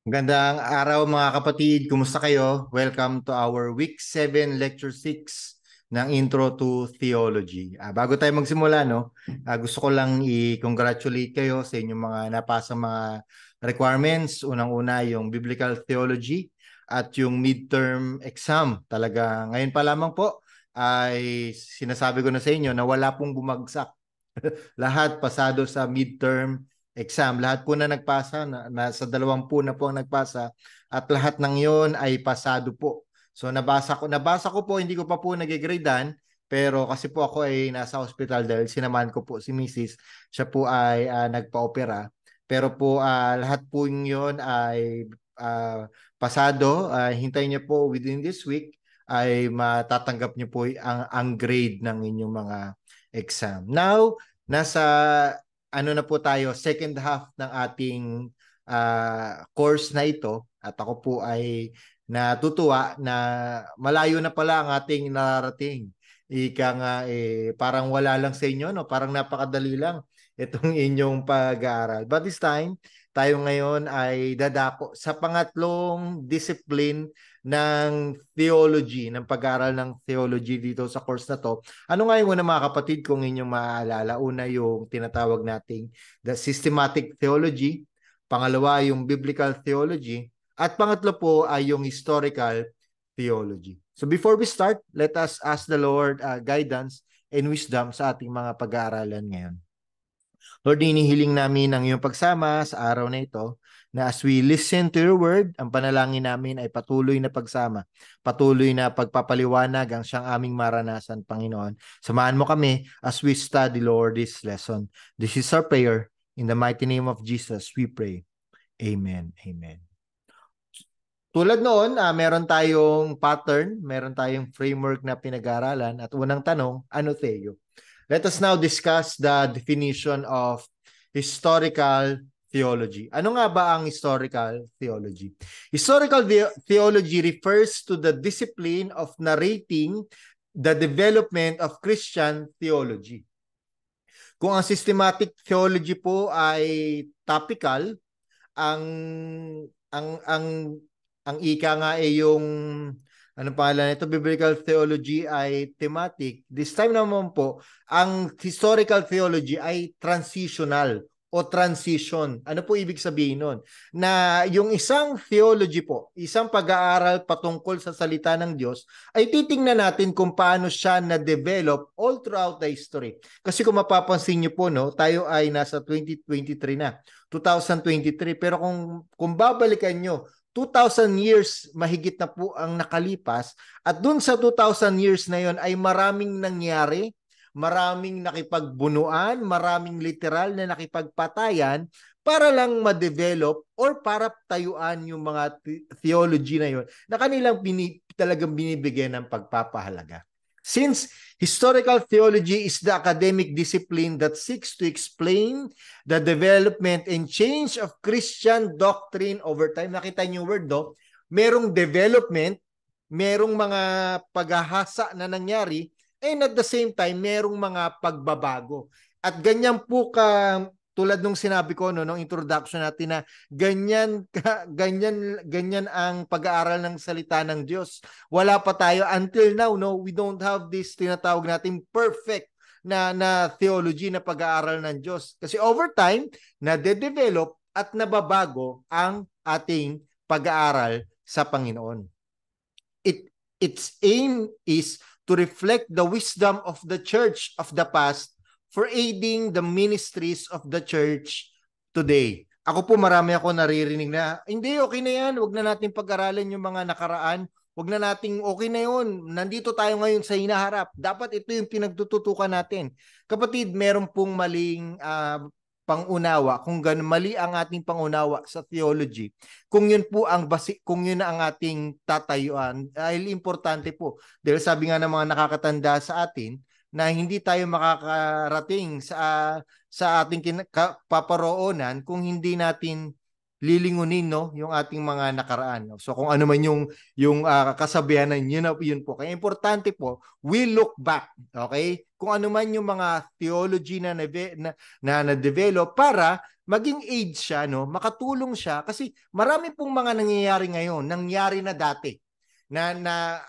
Magandang araw mga kapatid, kumusta kayo? Welcome to our Week 7 Lecture 6 ng Intro to Theology. Bago tayo magsimula, gusto ko lang i-congratulate kayo sa inyong mga napasa mga requirements. Unang-una yung Biblical Theology at yung midterm exam. Talaga ngayon pa lamang po ay sinasabi ko na sa inyo na wala pong bumagsak. Lahat pasado sa midterm exam. Lahat po na nagpasa, nasa 20 na po ang nagpasa at lahat ng yon ay pasado po. So nabasa ko po, hindi ko pa po nag-gradean, pero kasi po ako ay nasa hospital dahil sinamahan ko po si Mrs. Siya po ay nagpa-opera. Pero po lahat po yon ay pasado. Hintayin niyo po within this week ay matatanggap niyo po ang grade ng inyong mga exam. Now, nasa na po tayo, second half ng ating course na ito at ako po ay natutuwa na malayo na pala ang ating nararating. Ika nga parang wala lang sa inyo, no? Parang napakadali lang itong inyong pag-aaral. But this time, tayo ngayon ay dadako sa pangatlong discipline ng theology, ng pag-aaral ng theology dito sa course na to. Ano nga yung una mga kapatid kung inyong maaalala? Una yung tinatawag nating the systematic theology, pangalawa yung biblical theology, at pangatlo po ay yung historical theology. So before we start, let us ask the Lord guidance and wisdom sa ating mga pag-aaralan ngayon. Lord, inihiling namin ang iyong pagsama sa araw na ito na as we listen to your word, ang panalangin namin ay patuloy na pagsama, patuloy na pagpapaliwanag ang siyang aming maranasan, Panginoon. Samahan mo kami as we study, Lord, this lesson. This is our prayer. In the mighty name of Jesus, we pray. Amen. Amen. Tulad noon, meron tayong pattern, meron tayong framework na pinag-aaralan at unang tanong, ano Theo? Let us now discuss the definition of historical theology. Ano nga ba ang historical theology? Historical theology refers to the discipline of narrating the development of Christian theology. Kung ang systematic theology po ay topical, ang ang ang ang ika nga ay yung anong pangalan nito, biblical theology ay thematic. This time naman po, ang historical theology ay transitional o transition. Ano po ibig sabihin nun? Na yung isang theology po, isang pag-aaral patungkol sa salita ng Diyos, ay titingnan natin kung paano siya na-develop all throughout the history. Kasi kung mapapansin niyo po, no, tayo ay nasa 2023 na, 2023. Pero kung babalikan nyo, 2,000 years mahigit na po ang nakalipas at dun sa 2,000 years na yon ay maraming nangyari, maraming nakipagbunuan, maraming literal na nakipagpatayan para lang ma-develop or para tayuan yung mga theology na yon na kanilang talagang binibigyan ng pagpapahalaga. Since historical theology is the academic discipline that seeks to explain the development and change of Christian doctrine over time. Nakita niyo yung word, do? Merong development, merong mga paghahasa na nangyari, and at the same time, merong mga pagbabago. At ganyan po tulad nung sinabi ko nung introduction natin na ganyan ang pag-aaral ng salita ng Diyos. Wala pa tayo until now, we don't have this tinatawag natin perfect na theology na pag-aaral ng Diyos. Kasi over time, nade-develop at nababago ang ating pag-aaral sa Panginoon. Its aim is to reflect the wisdom of the church of the past for aiding the ministries of the church today. Ako po marami ako naririnig na, hindi, okay na yan, wag na natin pag-aralan yung mga nakaraan, wag na nating okay na yun, nandito tayo ngayon sa hinaharap, dapat ito yung pinagtututukan natin. Kapatid, meron pong maling pangunawa, kung ganun mali ang ating pangunawa sa theology, kung yun po ang kung yun ang ating tatayuan, ay importante po. Dahil sabi nga ng mga nakakatanda sa atin, na hindi tayo makakarating sa ating paparoonan kung hindi natin lilingunin yung ating mga nakaraan. So kung ano man yung kasabihan yun po. Kaya importante po, we look back, okay? Kung ano man yung mga theology na na-develop para maging aid siya, no? Makatulong siya kasi marami pong mga nangyayari ngayon, nangyari na dati. Na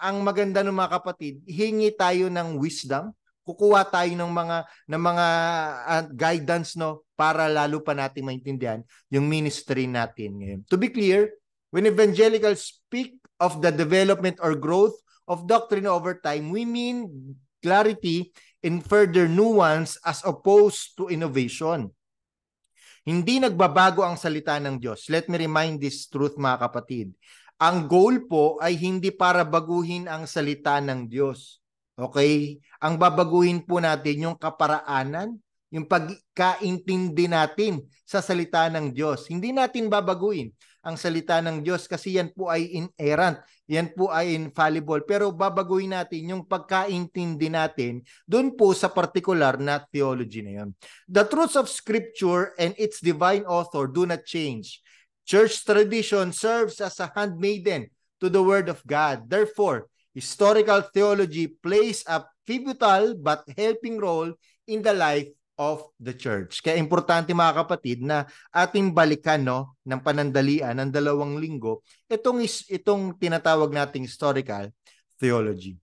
ang maganda ng mga kapatid, hingi tayo ng wisdom, kukuha tayo ng mga guidance, no, para lalo pa nating maintindihan yung ministry natin ngayon. To be clear, when evangelicals speak of the development or growth of doctrine over time, we mean clarity and further nuance as opposed to innovation. Hindi nagbabago ang salita ng Diyos. Let me remind this truth, mga kapatid. Ang goal po ay hindi para baguhin ang salita ng Diyos. Okay? Ang babaguhin po natin yung kaparaanan, yung pagkaintindi natin sa salita ng Diyos. Hindi natin babaguhin ang salita ng Diyos kasi yan po ay inerrant, yan po ay infallible. Pero babaguhin natin yung pagkaintindi natin doon po sa particular na theology na yan. The truths of Scripture and its divine author do not change. Church tradition serves as a handmaiden to the Word of God. Therefore, historical theology plays a pivotal but helping role in the life of the church. Kaya importante, mga kapatid, na ating balikan, no, ng panandalian ng 2 linggo itong tinatawag nating historical theology.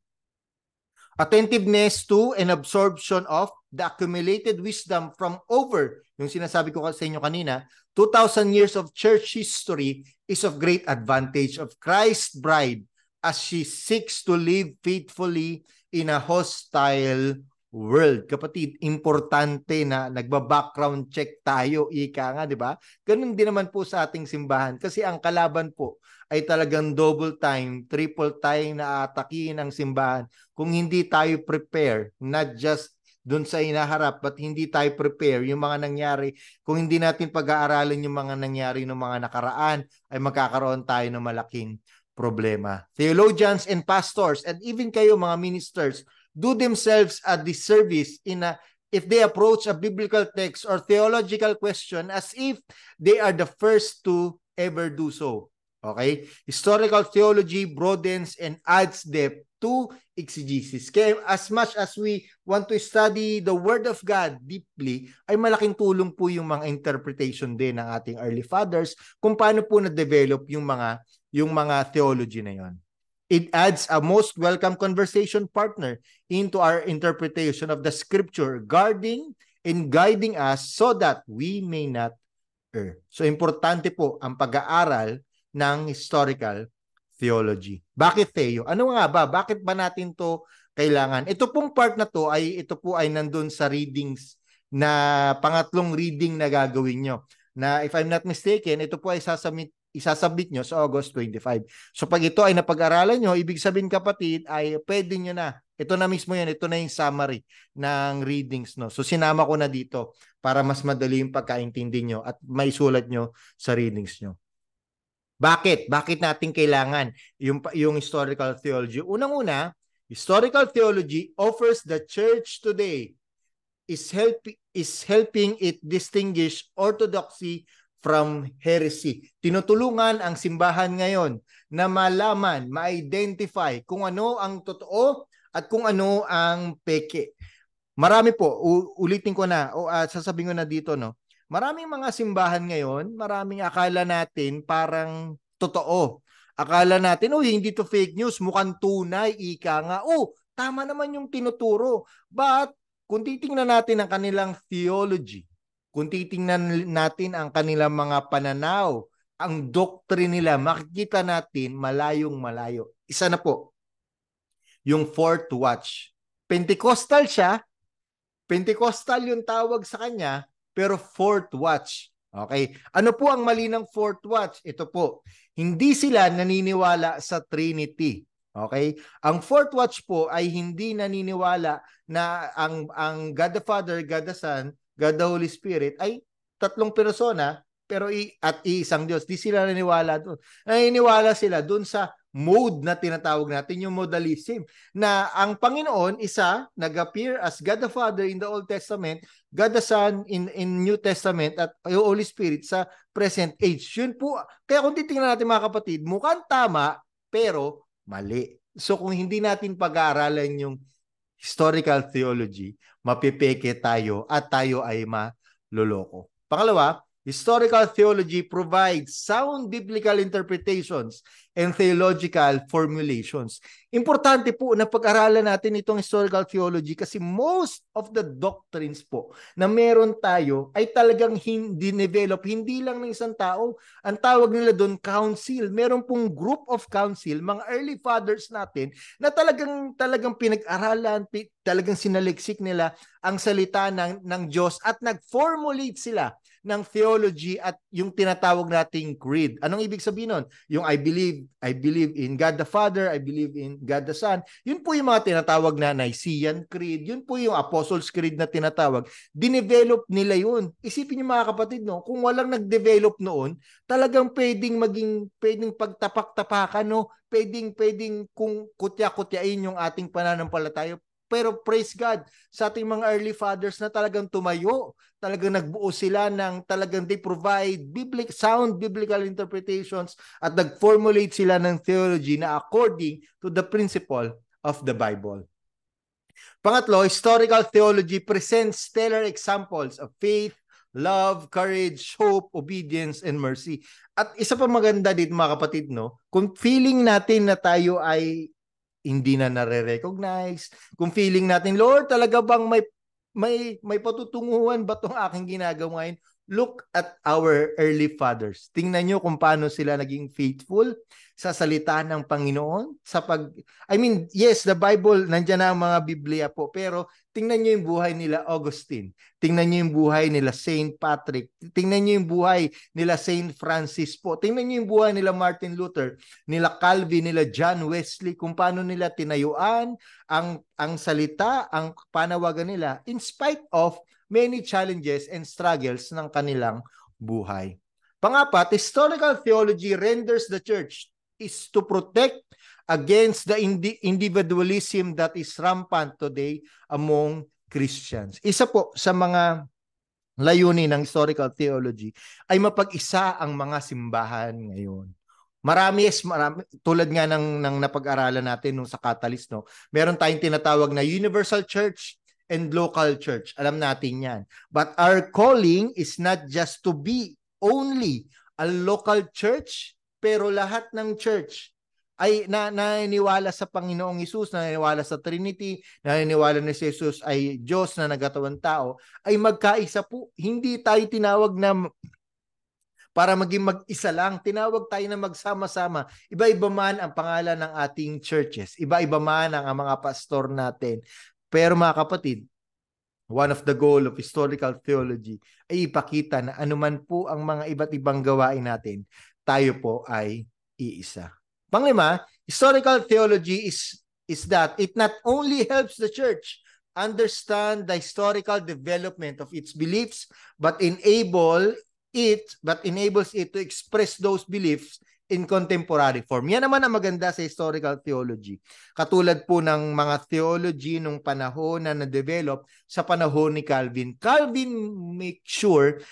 Attentiveness to and absorption of the accumulated wisdom from over, yung sinasabi ko sa inyo kanina, 2,000 years of church history is of great advantage of Christ's bride as she seeks to live faithfully in a hostile world. Kapatid, importante na nagba-background check tayo, ika nga, di ba? Ganun din naman po sa ating simbahan kasi ang kalaban po ay talagang double time, triple time na atakihin ang simbahan kung hindi tayo prepare, not just doon sa inaharap, but hindi tayo prepare yung mga nangyari. Kung hindi natin pag-aaralan yung mga nangyari ng mga nakaraan, ay magkakaroon tayo ng malaking problema. Theologians and pastors and even kayo mga ministers do themselves a disservice if they approach a biblical text or theological question as if they are the first to ever do so. Okay? Historical theology broadens and adds depth to exegesis. Kaya as much as we want to study the Word of God deeply, ay malaking tulong po yung mga interpretation din ng ating early fathers kung paano po na-develop yung mga theology na yon. It adds a most welcome conversation partner into our interpretation of the Scripture, guarding and guiding us so that we may not err. So, importante po ang pag-aaral ng historical theology. Bakit, Theo? Ano nga ba? Bakit ba natin to kailangan? Ito pong part na to ito po ay nandun sa readings na pangatlong reading na gagawin nyo. Na if I'm not mistaken, ito po ay isasubmit nyo sa August 25. So pag ito ay napag-aralan nyo, ibig sabihin, kapatid, ay pwede nyo na. Ito na mismo yan. Ito na yung summary ng readings. No? So sinama ko na dito para mas madali yung pagkaintindi nyo at may sulat nyo sa readings nyo. Bakit? Bakit natin kailangan yung historical theology? Unang-una, historical theology offers the church today is helping it distinguish orthodoxy from heresy. Tinutulungan ang simbahan ngayon na malaman, ma-identify kung ano ang totoo at kung ano ang peke. Marami po, ulitin ko na, sasabihin ko na dito, no? Maraming mga simbahan ngayon, maraming akala natin parang totoo. Akala natin, hindi to fake news, mukhang tunay, ika nga. Tama naman yung tinuturo. But, kung titingnan natin ang kanilang theology, kung titingnan natin ang kanilang mga pananaw, ang doctrine nila, makikita natin malayong malayo. Isa na po, yung fourth watch. Pentecostal siya, Pentecostal yung tawag sa kanya, pero fourth watch. Okay? Ano po ang mali ng fourth watch? Ito po, hindi sila naniniwala sa Trinity. Okay? Ang fourth watch po ay hindi naniniwala na ang God the Father, God the Son, God the Holy Spirit ay tatlong persona pero at iisang Diyos. Di sila naniniwala doon. Naniniwala sila doon sa mode na tinatawag natin, yung modalism, na ang Panginoon isa, nag-appear as God the Father in the Old Testament, God the Son in New Testament, at yung Holy Spirit sa present age. Yun po. Kaya kung titingnan natin, mga kapatid, mukhang tama pero mali. So kung hindi natin pag-aaralan yung historical theology, mapipeke tayo at tayo ay maloloko. Pangalawa, Historical theology provides sound biblical interpretations and theological formulations. Importante po na pag-aralan natin itong historical theology kasi most of the doctrines po na meron tayo ay talagang hindi develop, hindi lang ng isang tao. Ang tawag nila doon council. Meron pong group of council, mga early fathers natin na talagang pinag-aralan, talagang sinaliksik nila ang salita ng Diyos at nag-formulate sila ng theology at yung tinatawag nating creed. Anong ibig sabihin nun? Yung I believe in God the Father, I believe in God the Son. Yun po yung mga tinatawag na Nicene Creed. Yun po yung Apostles' Creed na tinatawag. Dinevelop nila yun. Isipin niyo mga kapatid, no? Kung walang nag-develop noon, talagang pwedeng pagtapak-tapakan, no? Pwedeng kung kutya-kutyain yung ating pananampalataya. Pero praise God sa ating mga early fathers na talagang tumayo, talagang nagbuo sila ng talagang they provide sound biblical interpretations at nag-formulate sila ng theology na according to the principle of the Bible. Pangatlo, historical theology presents stellar examples of faith, love, courage, hope, obedience, and mercy. At isa pa maganda dito mga kapatid, no? Kung feeling natin na tayo ay hindi na nare-recognize, kung feeling natin, Lord, talaga bang may patutunguhan ba itong aking ginagawa ngayon? Look at our early fathers. Tingnan nyo kung paano sila naging faithful sa salita ng Panginoon. Yes, the Bible, nandiyan na ang mga Biblia po, pero tingnan nyo yung buhay nila Augustine. Tingnan nyo yung buhay nila Saint Patrick. Tingnan nyo yung buhay nila Saint Francis po. Tingnan nyo yung buhay nila Martin Luther, nila Calvin, nila John Wesley, kung paano nila tinayuan ang salita, ang panawagan nila in spite of many challenges and struggles ng kanilang buhay. Pangapat, historical theology renders the church is to protect against the individualism that is rampant today among Christians. Isa po sa mga layunin ng historical theology ay mapag-isa ang mga simbahan ngayon. Marami, tulad nga ng napag-aralan natin nung sa Catalyst, no? Meron tayong tinatawag na universal church and local church. Alam natin yan. But our calling is not just to be only a local church, pero lahat ng church ay naniniwala sa Panginoong Hesus, naniniwala sa Trinity, naniniwala na si Jesus ay Diyos na nagkatawang tao, ay magkaisa po. Hindi tayo tinawag na para maging mag-isa lang. Tinawag tayo na magsama-sama. Iba-iba man ang pangalan ng ating churches. Iba-iba man ang mga pastor natin. Pero mga kapatid, one of the goal of historical theology ay ipakita na anuman po ang mga iba't ibang gawain natin, tayo po ay iisa. Panglima, historical theology is that it not only helps the church understand the historical development of its beliefs, but enables it to express those beliefs in contemporary form. Yan naman ang maganda sa historical theology. Katulad po ng mga theology nung panahon na na-develop sa panahon ni Calvin. Calvin make sure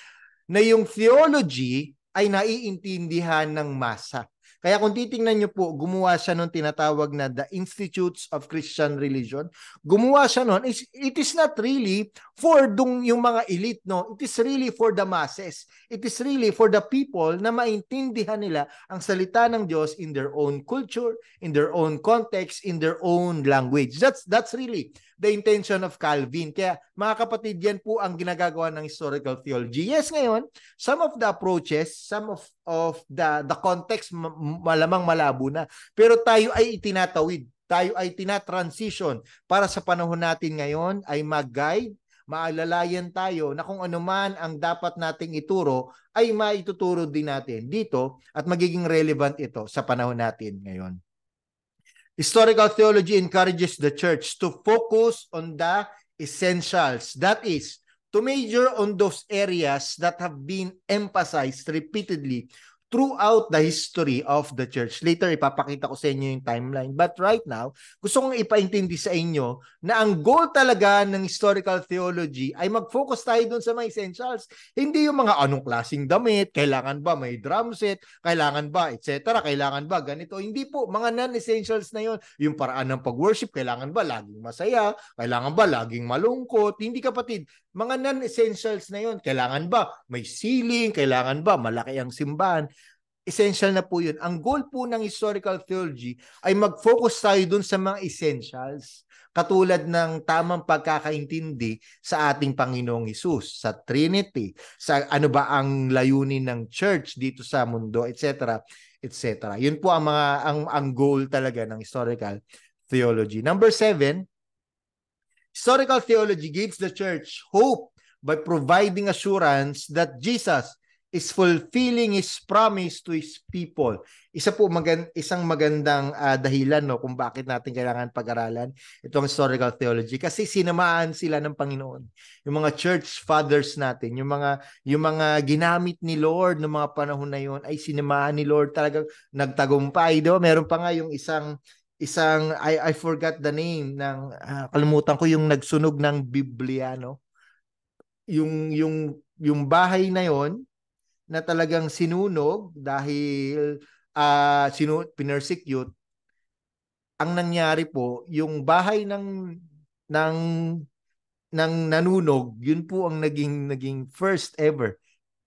na yung theology ay naiintindihan ng masa. Kaya kung titingnan nyo po, gumawa siya nung tinatawag na the Institutes of Christian Religion. Gumawa siya nun. It is not really for yung mga elite, no? It is really for the masses. It is really for the people na maintindihan nila ang salita ng Diyos in their own culture, in their own context, in their own language. That's really the intention of Calvin. Kaya mga kapatid, yan po ang ginagawa ng historical theology. Yes, ngayon, some of the approaches, some of the context malamang malabo na. Pero tayo ay itinatawid. Tayo ay tinatransition para sa panahon natin ngayon ay mag-guide, maalalayan tayo na kung ano man ang dapat nating ituro ay maituturo din natin dito at magiging relevant ito sa panahon natin ngayon. Historical theology encourages the church to focus on the essentials. That is, to major on those areas that have been emphasized repeatedly throughout the history of the church. Later, ipapakita ko sa inyo yung timeline. But right now, gusto kong ipaintindi sa inyo na ang goal talaga ng historical theology ay mag-focus tayo dun sa mga essentials. Hindi yung mga anong klaseng damit, kailangan ba may drum set, kailangan ba, etc., kailangan ba ganito. Hindi po, mga non-essentials na yun. Yung paraan ng pag-worship, kailangan ba laging masaya, kailangan ba laging malungkot. Hindi, kapatid, mga non-essentials na yun. Kailangan ba may ceiling, kailangan ba malaki ang simbahan. Essential na po yun. Ang goal po ng historical theology ay mag-focus tayo dun sa mga essentials. Katulad ng tamang pagkakaintindi sa ating Panginoong Hesus, sa Trinity, sa ano ba ang layunin ng church dito sa mundo, etc. etc. Yun po ang ang goal talaga ng historical theology. Number 7, historical theology gives the church hope by providing assurance that Jesus is fulfilling His promise to His people. Isa po isang magandang dahilan kung bakit natin kailangan pag-aralan itong historical theology, kasi sinamaan sila ng Panginoon. Yung mga church fathers natin, yung mga ginamit ni Lord ng mga panahon na yon ay sinamaan ni Lord, talagang nagtagumpay. Meron pa nga yung isang I forgot the name ng kalimutan ko yung nagsunog ng Biblia, no? Yung bahay na yon na talagang sinunog dahil pinersecute. Ang nangyari po, yung bahay ng nanunog, yun po ang naging first ever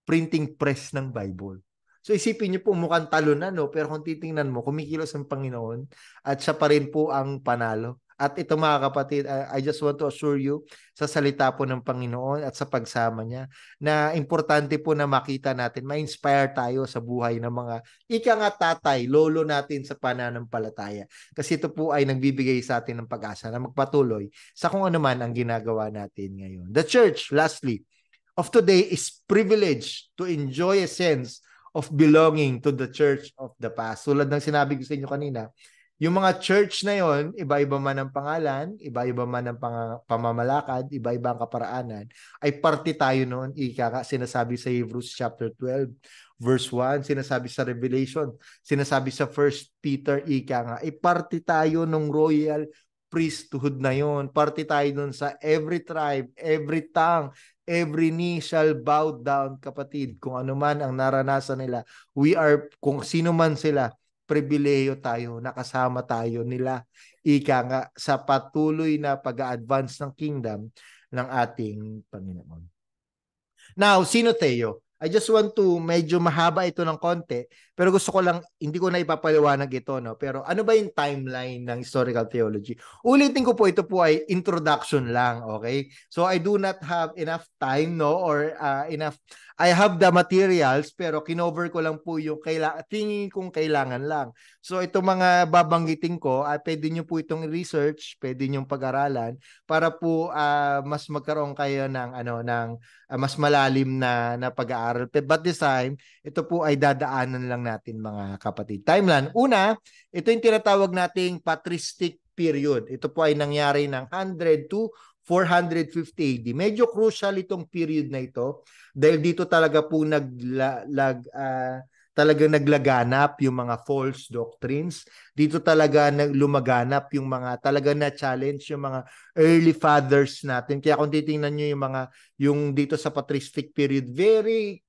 printing press ng Bible. So isipin niyo po, mukhang talo na, no? Pero kung titingnan mo, kumikilos ang Panginoon at siya pa rin po ang panalo. At ito, mga kapatid, I just want to assure you sa salita po ng Panginoon at sa pagsama niya na importante po na makita natin, ma-inspire tayo sa buhay ng mga ika nga tatay, lolo natin sa pananampalataya. Kasi ito po ay nagbibigay sa atin ng pag-asa na magpatuloy sa kung ano man ang ginagawa natin ngayon. The church, lastly, of today is privileged to enjoy a sense of belonging to the church of the past. Tulad ng sinabi ko sa inyo kanina, yung mga church na yon, iba-iba man ang pangalan, iba-iba man ang pamamalakad, iba-iba ang kaparaanan, ay parte tayo noon. Sinasabi sa Hebrews chapter 12, verse 1, sinasabi sa Revelation, sinasabi sa 1 Peter, ay parte tayo ng royal priesthood na yon. Parte tayo nun sa every tribe, every tongue, every knee shall bow down, kapatid. Kung ano man ang naranasan nila, kung sino man sila, pribileyo tayo, nakasama tayo nila. Sa patuloy na pag-a-advance ng kingdom ng ating Panginoon. Now, sino Theo? I just want to, medyo mahaba ito ng konti, pero gusto ko lang, hindi ko na ipapaliwanag ito, no? Pero ano ba yung timeline ng historical theology? Ulitin ko po, ito po ay introduction lang, okay? So I do not have enough time, no? Or I have the materials, pero kinover ko lang po yung tingin kong kailangan lang. So ito mga babanggitin ko, pwede nyo po itong research, pwede nyo pag-aralan, para po mas magkaroon kayo ng mas malalim na pag-aaral. But this time, ito po ay dadaanan lang natin, mga kapatid. Timeline. Una, ito yung tinatawag nating patristic period. Ito po ay nangyari ng 100 to 450 AD. Medyo crucial itong period na ito dahil dito talaga po talagang naglaganap yung mga false doctrines. Dito talaga lumaganap yung mga talaga na challenge yung mga early fathers natin. Kaya kung titingnan nyo yung dito sa patristic period, very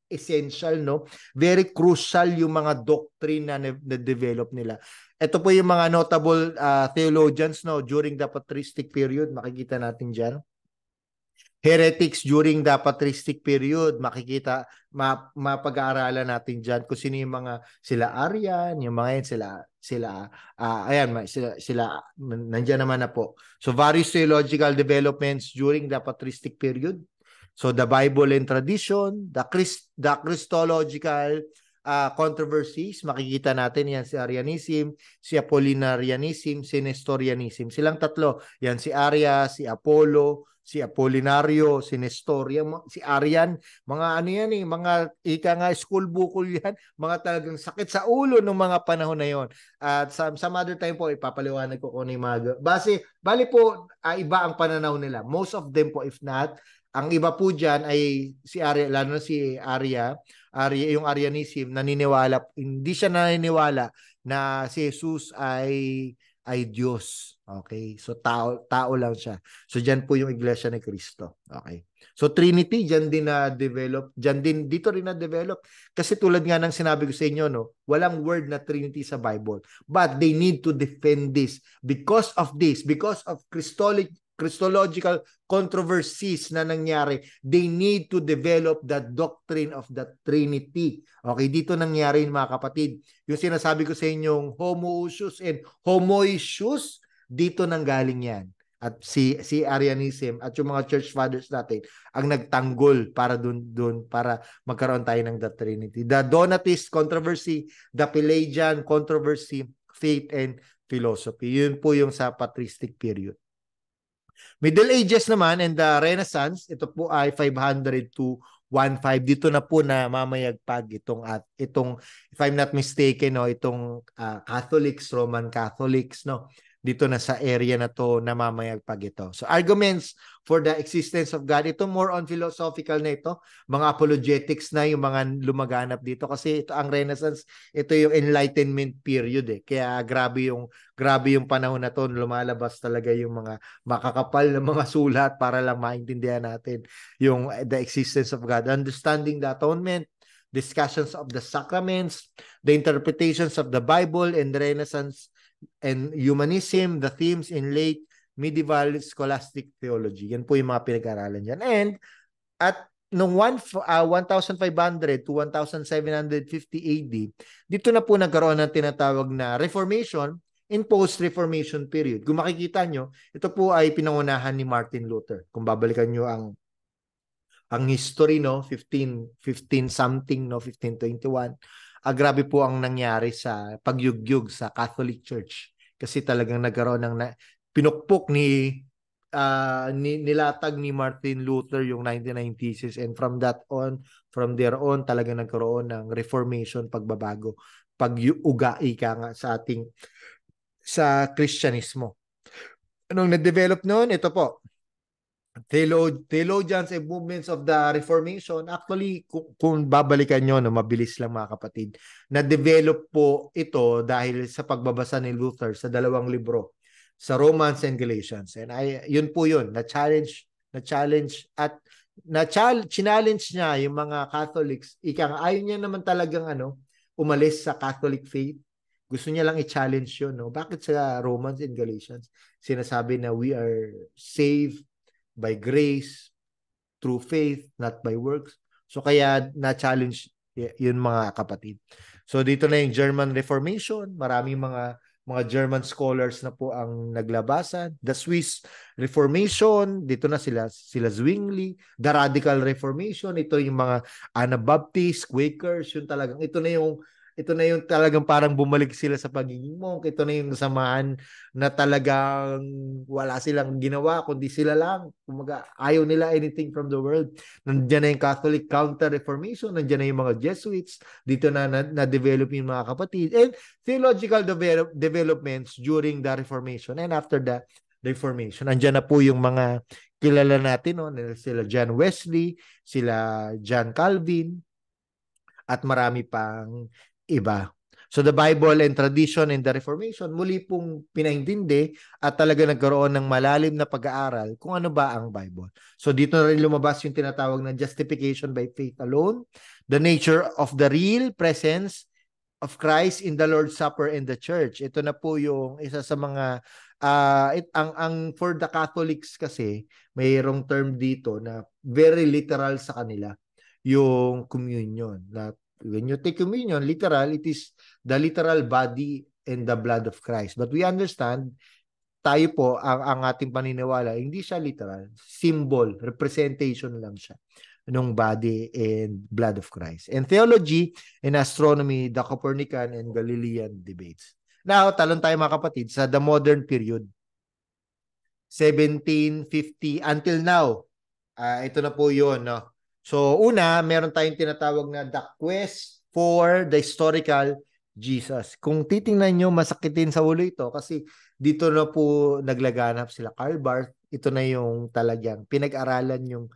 essential, no? Very crucial yung mga doctrine na develop nila. Ito po yung mga notable theologians, no, during the patristic period, makikita natin diyan. Heretics during the patristic period, makikita, mapag-aaralan natin diyan kung sino yung mga sila Arian, yung mga yan, sila nandiyan naman na po. So various theological developments during the patristic period. So the Bible and tradition, the Christological controversies, makikita natin yan, si Arianism, si Apollinarianism, si Nestorianism. Silang tatlo, yan si Aria, si Apollo, si Apollinario, si Nestoria, si Arian, mga ano yan mga school bukol yan, mga talagang sakit sa ulo ng mga panahon na yon. At some other time po, ipapaliwanag ko kung ano yung bali po, iba ang pananaw nila. Most of them po, if not, Ang iba po diyan ay si Arya, lalo na si Arya yung Arianism, hindi siya naniniwala na si Jesus ay Diyos. Okay? So tao lang siya. So diyan po yung Iglesia ni Cristo. Okay. So Trinity diyan din na-develop, dito rin na-develop kasi tulad nga ng sinabi ko sa inyo, no, walang word na Trinity sa Bible. But they need to defend this because of Christological controversies na nangyari, they need to develop the doctrine of the Trinity. Okay, dito nangyari yung mga kapatid. Yung sinasabi ko sa inyong homoousios and homoiousios, dito nanggaling yan. At si Arianism at yung mga church fathers natin ang nagtanggol para dun para magkaroon tayo ng the Trinity. The Donatist controversy, the Pelagian controversy, faith and philosophy. Yun po yung sa patristic period. Middle Ages naman and the Renaissance, ito po ay 500 to 15. Dito na po na mamayagpag itong if I'm not mistaken, no, itong Catholics, Roman Catholics, no. Dito na sa area na to na mamayagpag ito. So arguments for the existence of God, ito more on philosophical na ito, mga apologetics na yung mga lumaganap dito kasi ito ang Renaissance, ito yung Enlightenment period eh. Kaya grabe yung panahon na to, lumalabas talaga yung mga makakapal na mga sulat para lang maintindihan natin yung the existence of God, understanding the atonement, discussions of the sacraments, the interpretations of the Bible and the Renaissance and humanism, the themes in late medieval scholastic theology. Yan po yung mga pinag-aralan dyan. And at noong 1500 to 1750 AD, dito na po nagkaroon ng tinatawag na Reformation in post-Reformation period. Kung makikita nyo, ito po ay pinangunahan ni Martin Luther. Kung babalikan nyo ang history, no, 15 something, no, 1521, grabe po ang nangyari sa pagyugyug sa Catholic Church kasi talagang nagkaroon ng pinukpok nilatag ni Martin Luther yung 99 Theses, and from there on talagang nagkaroon ng Reformation, pagbabago, pag-uga nga sa Kristyanismo. Anong na-develop noon? Ito po, theologians and movements of the Reformation. Actually, kung babalikan nyo, no, mabilis lang mga kapatid, na-develop po ito dahil sa pagbabasa ni Luther sa dalawang libro, sa Romans and Galatians. And yun po yun, na-challenge niya yung mga Catholics. Ayaw niya naman talagang umalis sa Catholic faith. Gusto niya lang i-challenge yun. No? Bakit sa Romans and Galatians sinasabi na we are saved by grace, through faith, not by works? So kaya na-challenge yun mga kapatid. So dito na yung German Reformation, maraming mga German scholars na po ang naglabasan. The Swiss Reformation, dito na sila Zwingli. The Radical Reformation, ito yung mga Anabaptists, Quakers, ito na yung talagang parang bumalik sila sa pagiging monk. Ito na yung samahan na talagang wala silang ginawa, kundi sila lang. Ayaw nila anything from the world. Nandiyan na yung Catholic Counter-Reformation, nandiyan na yung mga Jesuits, dito na-develop yung mga kapatid. And theological developments during the Reformation and after the Reformation. Nandiyan na po yung mga kilala natin, no? Sila John Wesley, sila John Calvin, at marami pang iba. So the Bible and tradition in the Reformation, muli pong pinaintindi at talaga nagkaroon ng malalim na pag-aaral kung ano ba ang Bible. So dito na rin lumabas yung tinatawag na justification by faith alone, the nature of the real presence of Christ in the Lord's Supper and the Church. Ito na po yung isa sa mga ang for the Catholics kasi mayroong term dito na very literal sa kanila, yung communion. Na when you take communion, literal, it is the literal body and the blood of Christ. But we understand, tayo po, ang ating paniniwala, hindi siya literal. Symbol, representation lang siya ng body and blood of Christ. And theology and astronomy, the Copernican and Galilean debates. Now, talon tayo mga kapatid, sa the modern period, 1750 until now, ito na po yun, no? So, una, meron tayong tinatawag na the quest for the historical Jesus. Kung titingnan nyo, masakitin sa ulo ito kasi dito na po naglaganap sila Karl Barth. Ito na yung talagang pinag-aralan yung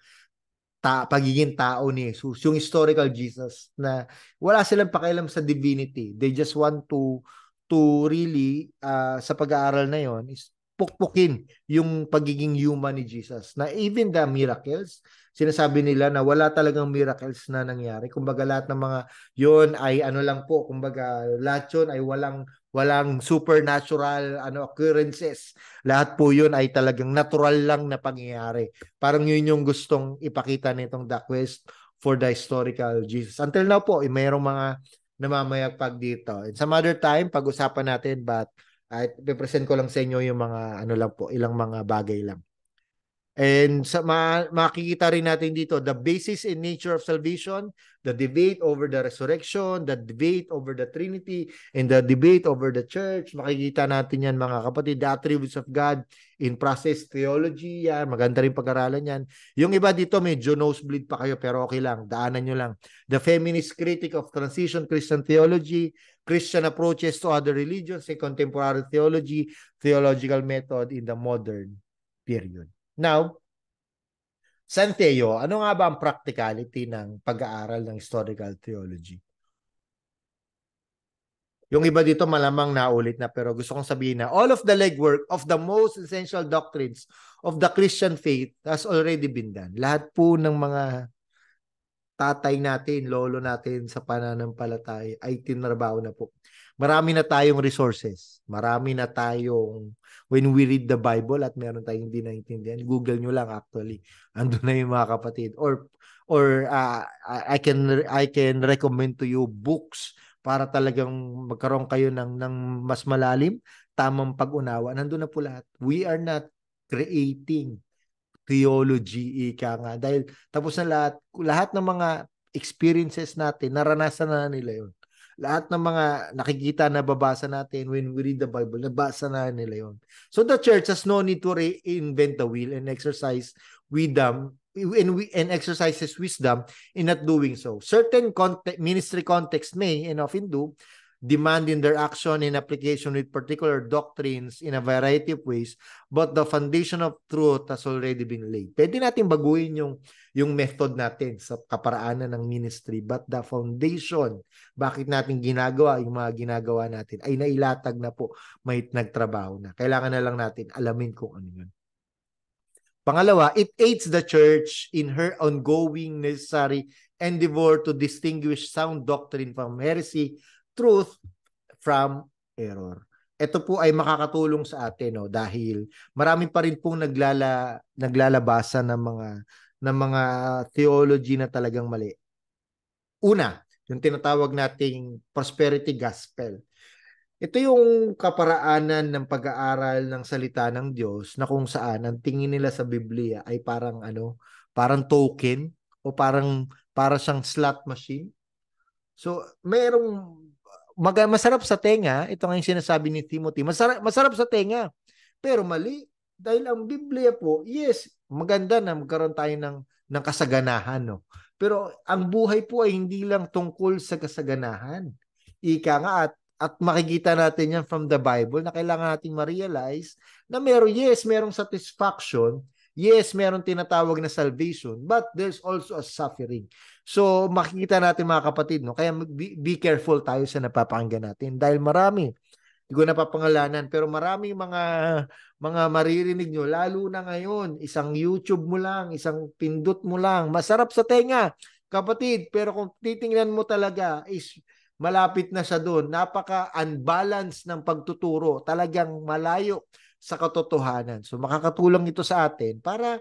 pagiging tao ni Jesus, yung historical Jesus na wala silang pakialam sa divinity. They just want to really sa pag-aaral na yon is pukpukin yung pagiging human ni Jesus. Na even the miracles, sinasabi nila na wala talagang miracles na nangyari. Kumbaga lahat ng mga yon ay ano lang po, kumbaga lahat yun ay walang supernatural occurrences. Lahat po yun ay talagang natural lang na pangyayari. Parang yun yung gustong ipakita nitong The Quest for the Historical Jesus. Until now po, mayroong mga namamayagpag dito. And some other time, pag-usapan natin, but i-present ko lang sa inyo yung mga ano lang po, ilang mga bagay lang. And makikita rin natin dito, the basis and nature of salvation, the debate over the resurrection, the debate over the Trinity, and the debate over the church. Makikita natin yan mga kapatid, the attributes of God in process theology, yan. Maganda rin pag-aralan yan. Yung iba dito, medyo nosebleed pa kayo, pero okay lang, daanan nyo lang. The feminist critic of transition Christian theology, Christian approaches to other religions and contemporary theology, theological method in the modern period. Now, Santeo, ano nga ba ang practicality ng pag-aaral ng historical theology? Yung iba dito malamang naulit na, pero gusto kong sabihin na all of the legwork of the most essential doctrines of the Christian faith has already been done. Lahat po ng mga tatay natin, lolo natin sa pananampalataya ay tinrabaho na po. Marami na tayong resources. Marami na tayong, when we read the Bible at meron tayong hindi naintindihan, Google nyo lang actually. Ando na yung mga kapatid. Or I can recommend to you books para talagang magkaroon kayo ng mas malalim, tamang pag-unawa. Nandun na po lahat. We are not creating theology, ika nga. Dahil tapos na lahat ng mga experiences natin, naranasan na nila yun. Lahat ng mga nakikita na babasa natin when we read the Bible, nabasa na nila yun. So the church has no need to reinvent the wheel and exercise wisdom and exercises wisdom in not doing so. Certain ministry context may and often do demand in their action and application with particular doctrines in a variety of ways, but the foundation of truth has already been laid. Pwede natin baguhin yung method natin sa kaparaanan ng ministry, but the foundation, bakit natin ginagawa yung mga ginagawa natin, ay nailatag na po, may nagtrabaho na. Kailangan na lang natin alamin kung ano yun. Pangalawa, it aids the church in her ongoing necessary endeavor to distinguish sound doctrine from heresy, truth from error. Ito po ay makakatulong sa atin, no, dahil marami pa rin pong naglalabasa ng mga theology na talagang mali. Una, yung tinatawag nating prosperity gospel. Ito yung kaparaanan ng pag-aaral ng salita ng Diyos na kung saan ang tingin nila sa Biblia ay parang token o para siyang slot machine. So, masarap sa tenga, ito nga yung sinasabi ni Timothy, masarap sa tenga, pero mali. Dahil ang Biblia po, yes, maganda na magkaroon tayo ng kasaganahan, no? Pero ang buhay po ay hindi lang tungkol sa kasaganahan. Ika nga at makikita natin yan from the Bible na kailangan nating ma-realize na merong satisfaction, yes, meron tinatawag na salvation, but there's also a suffering. So makikita natin mga kapatid, no? Kaya be careful tayo sa napapakinggan natin dahil marami, hindi ko napapangalanan, pero marami mga maririnig nyo, lalo na ngayon, isang YouTube mo lang, isang pindot mo lang, masarap sa tenga, kapatid, pero kung titingnan mo talaga is malapit na siya doon. Napaka-unbalance ng pagtuturo. Talagang malayo sa katotohanan. So makakatulong ito sa atin para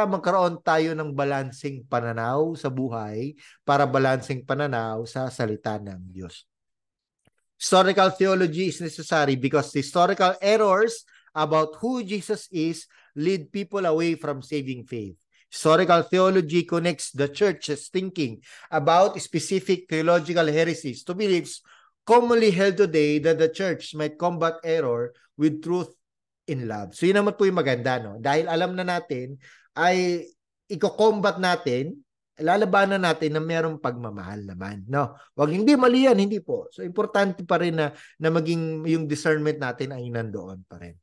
magkaroon tayo ng balancing pananaw sa buhay, para balancing pananaw sa salita ng Diyos. Historical theology is necessary because historical errors about who Jesus is lead people away from saving faith. Historical theology connects the church's thinking about specific theological heresies to beliefs commonly held today that the church might combat error with truth in love. So yun naman po yung maganda, no? Dahil alam na natin, ay i-combat natin, lalabanan natin na merong pagmamahal naman, no? Wag hindi mali yan, hindi po. So importante pa rin na maging yung discernment natin ay nandoon pa rin.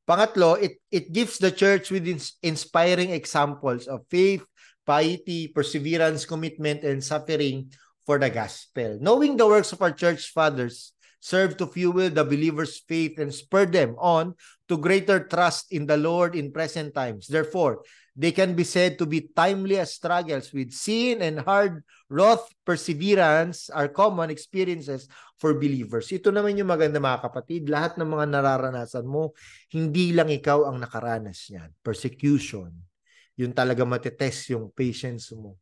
Pangatlo, it gives the church with inspiring examples of faith piety, perseverance, commitment, and suffering for the gospel. Knowing the works of our church fathers serve to fuel the believers' faith and spur them on to greater trust in the Lord in present times. Therefore, they can be said to be timely as struggles with sin and hard wrought perseverance are common experiences for believers. Ito naman yung maganda mga kapatid, lahat ng mga nararanasan mo, hindi lang ikaw ang nakaranas niyan. Persecution, yun talaga matitest yung patience mo.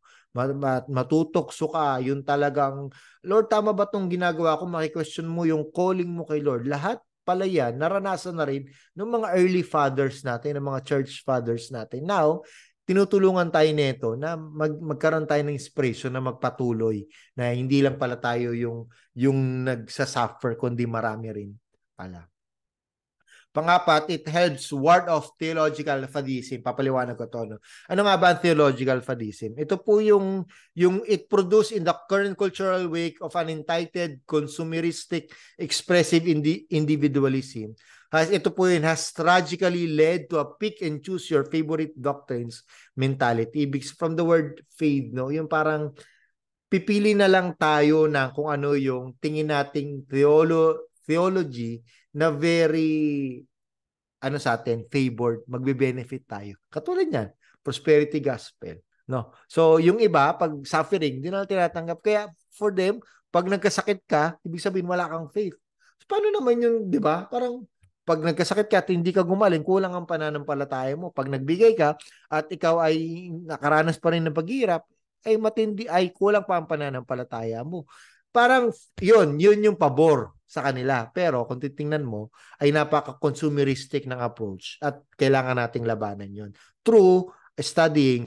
Matutokso ka, yun talagang, Lord, tama ba itong ginagawa ko? Maki-question mo yung calling mo kay Lord. Lahat pala yan, naranasan na rin ng mga early fathers natin, ng mga church fathers natin. Now, tinutulungan tayo nito na magkaroon tayo ng inspiration na magpatuloy, na hindi lang pala tayo yung nagsasuffer, kundi marami rin pala. Pangapat, it helps ward off theological fadism. Papaliwanag ko to. No? Ano nga ba ang theological fadism? Ito po yung it produced in the current cultural wake of an entitled, consumeristic, expressive individualism. Ito po yun has tragically led to a pick and choose your favorite doctrines mentality. From the word faith, no? Yung parang pipili na lang tayo na kung ano yung tingin nating theology na very sa atin, favored, magbe-benefit tayo. Katulad niyan, prosperity gospel. No? So, yung iba, pag suffering, hindi na tinatanggap. Kaya, for them, pag nagkasakit ka, ibig sabihin wala kang faith. So, paano naman yung, di ba? Parang, pag nagkasakit ka at hindi ka gumaling, kulang ang pananampalataya mo. Pag nagbigay ka at ikaw ay nakaranas pa rin ng paghihirap, ay matindi, ay kulang pa ang pananampalataya mo. Parang yun yung pabor sa kanila. Pero kung titingnan mo, ay napaka-consumeristic ng approach at kailangan nating labanan yun through studying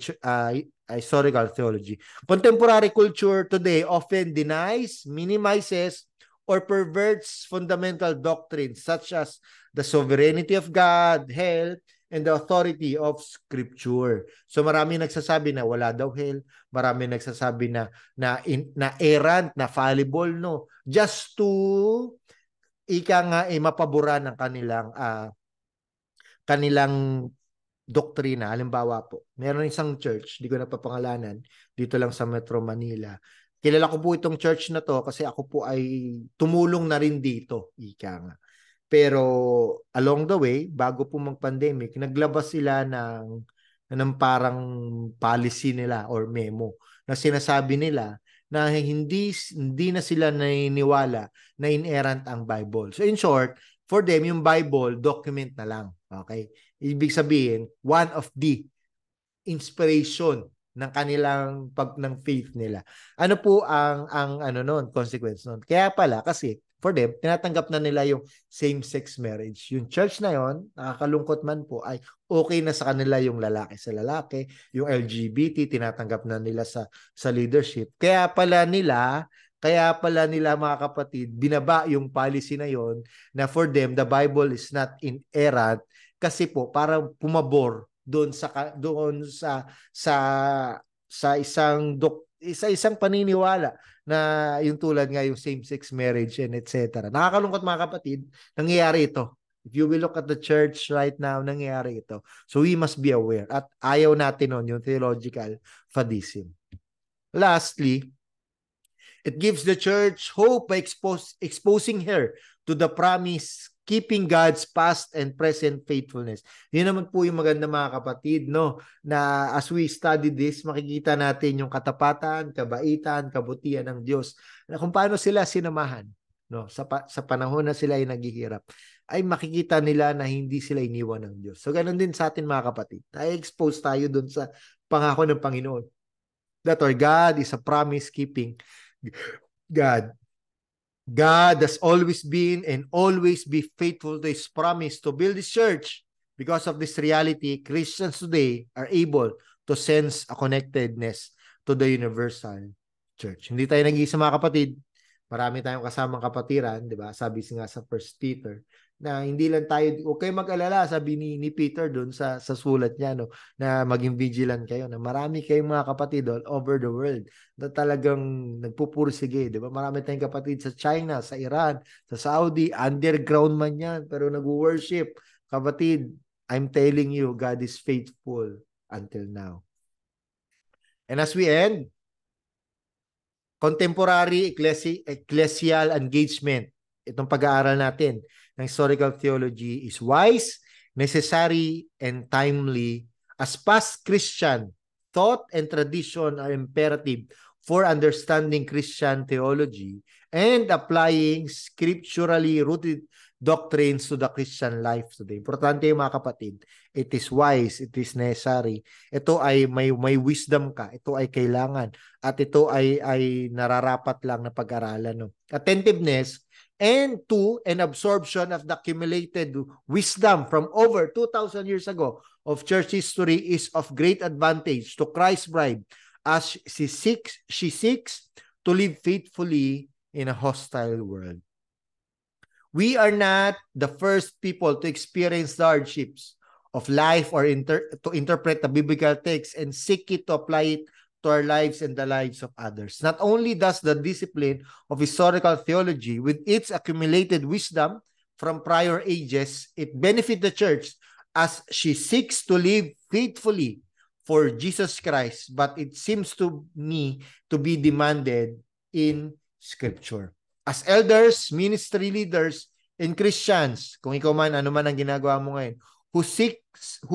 historical theology. Contemporary culture today often denies, minimizes, or perverts fundamental doctrines such as the sovereignty of God, health, and the authority of Scripture. So marami nagsasabi na wala daw hell, marami nagsasabi na errant, na fallible, no? Just to mapaboran ng kanilang doktrina. Halimbawa po, meron isang church, di ko napapangalanan, dito lang sa Metro Manila. Kilala ko po itong church na to kasi ako po ay tumulong na rin dito, ika nga. Pero along the way, bago po mag-pandemic, naglabas sila ng parang policy nila or memo na sinasabi nila na hindi na sila naniniwala na inerrant ang Bible. So in short, for them, yung Bible, document na lang. Okay? Ibig sabihin, one of the inspiration ng kanilang ng faith nila. Ano po ang consequence noon? Kaya pala, kasi for them, tinatanggap na nila yung same-sex marriage. Yung church na yon, nakakalungkot man po, ay okay na sa kanila yung lalaki sa lalaki, yung LGBT, tinatanggap na nila sa leadership. Kaya pala nila mga kapatid, binaba yung policy na yon na for them, the Bible is not inerrant kasi po parang pumabor doon sa isang paniniwala na yung tulad nga yung same-sex marriage and etc. Nakakalungkot mga kapatid, nangyayari ito. If you will look at the church right now, nangyayari ito. So we must be aware. At ayaw natin nun, yung theological fadism. Lastly, it gives the church hope by exposing her to the promise, keeping God's past and present faithfulness. Yun naman po yung maganda mga kapatid, no? Na as we study this, makikita natin yung katapatan, kabaitan, kabutihan ng Diyos. Na kung paano sila sinamahan, no? Sa panahon na sila ay naghihirap, ay makikita nila na hindi sila iniwan ng Diyos. So ganun din sa atin mga kapatid. Expose tayo dun sa pangako ng Panginoon. That our God is a promise-keeping God. God has always been and always be faithful to His promise to build His church. Because of this reality, Christians today are able to sense a connectedness to the universal church. Hindi tayo nag-iisa mga kapatid. Marami tayong kasamang kapatiran, di ba? Sabi nga sa 1 Peter, na hindi lang tayo, okay mag-alala, sabi ni Peter doon sa sulat niya, no, na maging vigilant kayo, na marami kayong mga kapatid all over the world na talagang nagpupursige, di ba? Marami tayong kapatid sa China, sa Iran, sa Saudi, underground man yan, pero nag-worship. Kapatid, I'm telling you, God is faithful until now. And as we end, contemporary ecclesial engagement. Itong pag-aaral natin ng historical theology is wise, necessary, and timely as past Christian thought and tradition are imperative for understanding Christian theology and applying scripturally rooted doctrines to the Christian life today. Importante yung mga kapatid. It is wise, it is necessary. Ito ay may wisdom ka. Ito ay kailangan. At ito ay nararapat lang na pag-aralan. No? Attentiveness and to an absorption of the accumulated wisdom from over 2,000 years ago of church history is of great advantage to Christ's bride as she seeks to live faithfully in a hostile world. We are not the first people to experience the hardships of life or to interpret the biblical text and seek it to apply it to our lives and the lives of others. Not only does the discipline of historical theology, with its accumulated wisdom from prior ages, it benefit the church as she seeks to live faithfully for Jesus Christ, but it seems to me to be demanded in Scripture. As elders, ministry leaders, and Christians, kung ikaw man, ano man ang ginagawa mo ngayon, who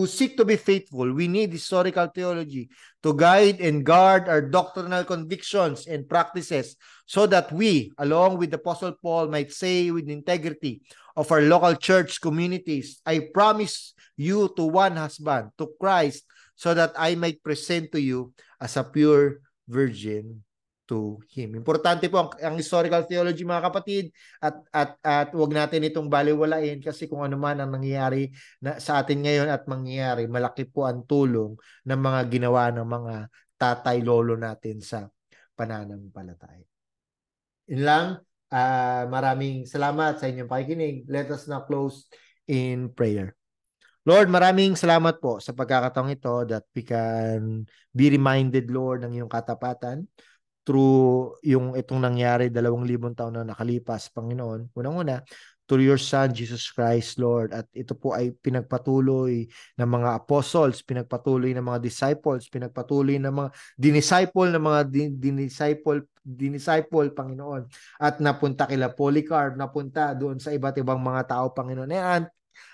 seek to be faithful, we need historical theology to guide and guard our doctrinal convictions and practices so that we, along with the Apostle Paul, might say with integrity of our local church communities, I promise you to one husband, to Christ, so that I might present to you as a pure virgin to Him. Importante po ang historical theology, mga kapatid, at huwag natin itong baliwalain kasi kung ano man ang nangyayari sa atin ngayon at mangyayari, malaki po ang tulong ng mga ginawa ng mga tatay, lolo natin sa pananampalataya. Yun lang. Maraming salamat sa inyong pakikinig. Let us now close in prayer. Lord, maraming salamat po sa pagkakataong ito that we can be reminded, Lord, ng iyong katapatan through yung itong nangyari 2,000 taon na nakalipas, Panginoon. Unang-una, through your Son, Jesus Christ, Lord. At ito po ay pinagpatuloy ng mga apostles, pinagpatuloy ng mga disciples, pinagpatuloy ng mga dinisciple, Panginoon. At napunta kila Polycarp, napunta doon sa iba't ibang mga tao, Panginoon. And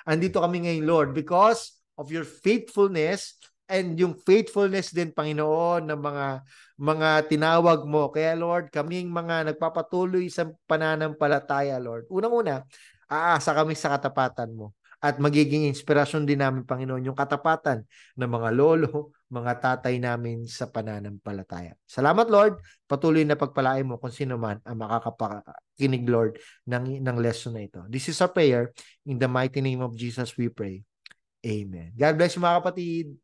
andito kami ngayon, Lord, because of your faithfulness and yung faithfulness din, Panginoon, ng mga tinawag mo. Kaya, Lord, kaming mga nagpapatuloy sa pananampalataya, Lord. Unang-una, aasa kami sa katapatan mo. At magiging inspirasyon din namin, Panginoon, yung katapatan ng mga lolo, mga tatay namin sa pananampalataya. Salamat, Lord. Patuloy na pagpalain mo kung sino man ang makakapakinig, Lord, ng lesson na ito. This is our prayer. In the mighty name of Jesus we pray. Amen. God bless you, mga kapatid.